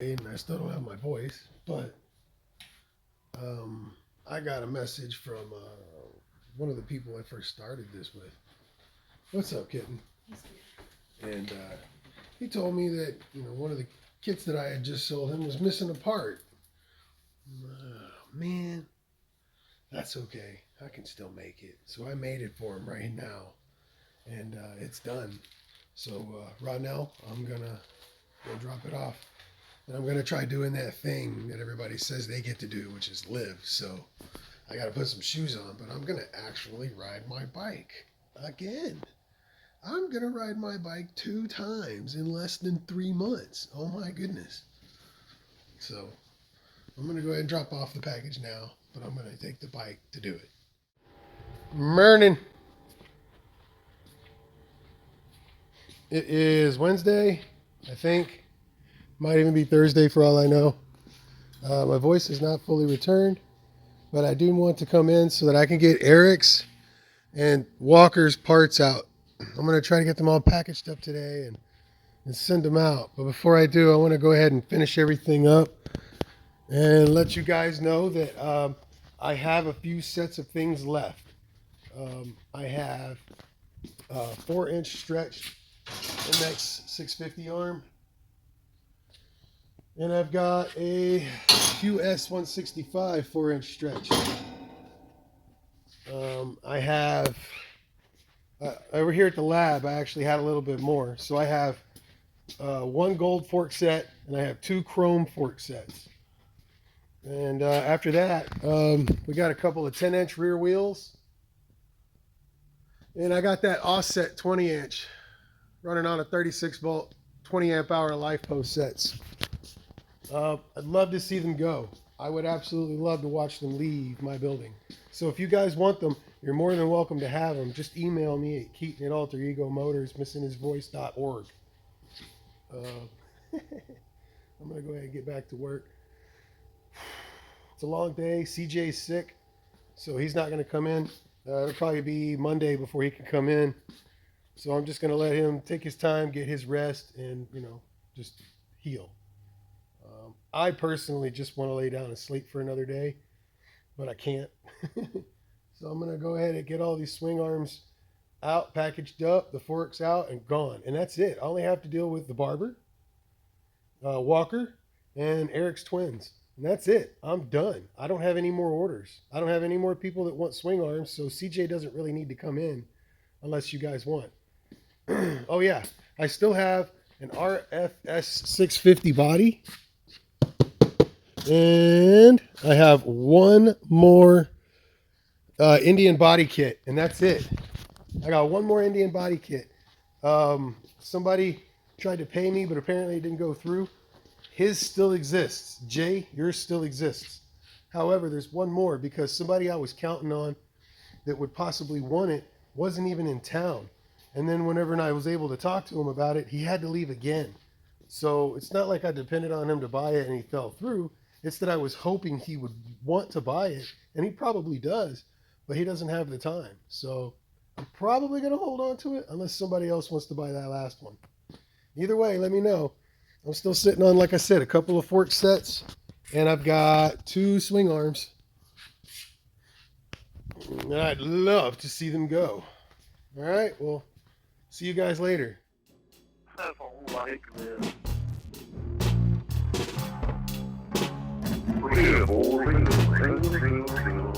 And I still don't have my voice, but I got a message from one of the people I first started this with. What's up, kitten? And he told me that one of the kits that I had just sold him was missing a part. Man, that's okay. I can still make it. So I made it for him right now, and it's done. So Rodnell, I'm gonna go drop it off. And I'm going to try doing that thing that everybody says they get to do, which is live. So I got to put some shoes on, but I'm going to actually ride my bike again. I'm going to ride my bike 2 times in less than 3 months. Oh my goodness. So I'm going to go ahead and drop off the package now, but I'm going to take the bike to do it. Morning. It is Wednesday, I think. Might even be Thursday for all I know. My voice is not fully returned, but I do want to come in so that I can get Eric's and Walker's parts out. I'm going to try to get them all packaged up today and send them out. But before I do, I want to go ahead and finish everything up and let you guys know that I have a few sets of things left. I have a 4-inch stretch MX 650 arm. And I've got a QS 165 4-inch stretch. I have, over here at the lab, I actually had a little bit more. So I have 1 gold fork set, and I have 2 chrome fork sets. And after that, we got a couple of 10-inch rear wheels. And I got that offset 20-inch running on a 36-volt, 20-amp-hour life post sets. I'd love to see them go. I would absolutely love to watch them leave my building. So if you guys want them, you're more than welcome to have them. Just email me at keaton@alteregomotorsmissinghisvoice.org. I'm going to go ahead and get back to work. It's a long day. CJ's sick, so he's not going to come in. It'll probably be Monday before he can come in. So I'm just going to let him take his time, get his rest, and, just heal. I personally just want to lay down and sleep for another day, but I can't. So I'm going to go ahead and get all these swing arms out, packaged up, the forks out, and gone. And that's it. I only have to deal with the barber, Walker, and Eric's twins. And that's it. I'm done. I don't have any more orders. I don't have any more people that want swing arms, so CJ doesn't really need to come in unless you guys want. Oh, yeah. I still have an RFS 650 body. And I have 1 more Indian body kit, and that's it. I got 1 more Indian body kit. Somebody tried to pay me, but apparently it didn't go through. His still exists. Jay, yours still exists. However, there's 1 more because somebody I was counting on that would possibly want it wasn't even in town. And then whenever I was able to talk to him about it, he had to leave again. So it's not like I depended on him to buy it and he fell through. It's that I was hoping he would want to buy it, and he probably does, but he doesn't have the time. So I'm probably going to hold on to it unless somebody else wants to buy that last one. Either way, let me know. I'm still sitting on, like I said, a couple of fork sets, and I've got 2 swing arms. And I'd love to see them go. All right, well, see you guys later. I don't like this. Real, real, real, real, real.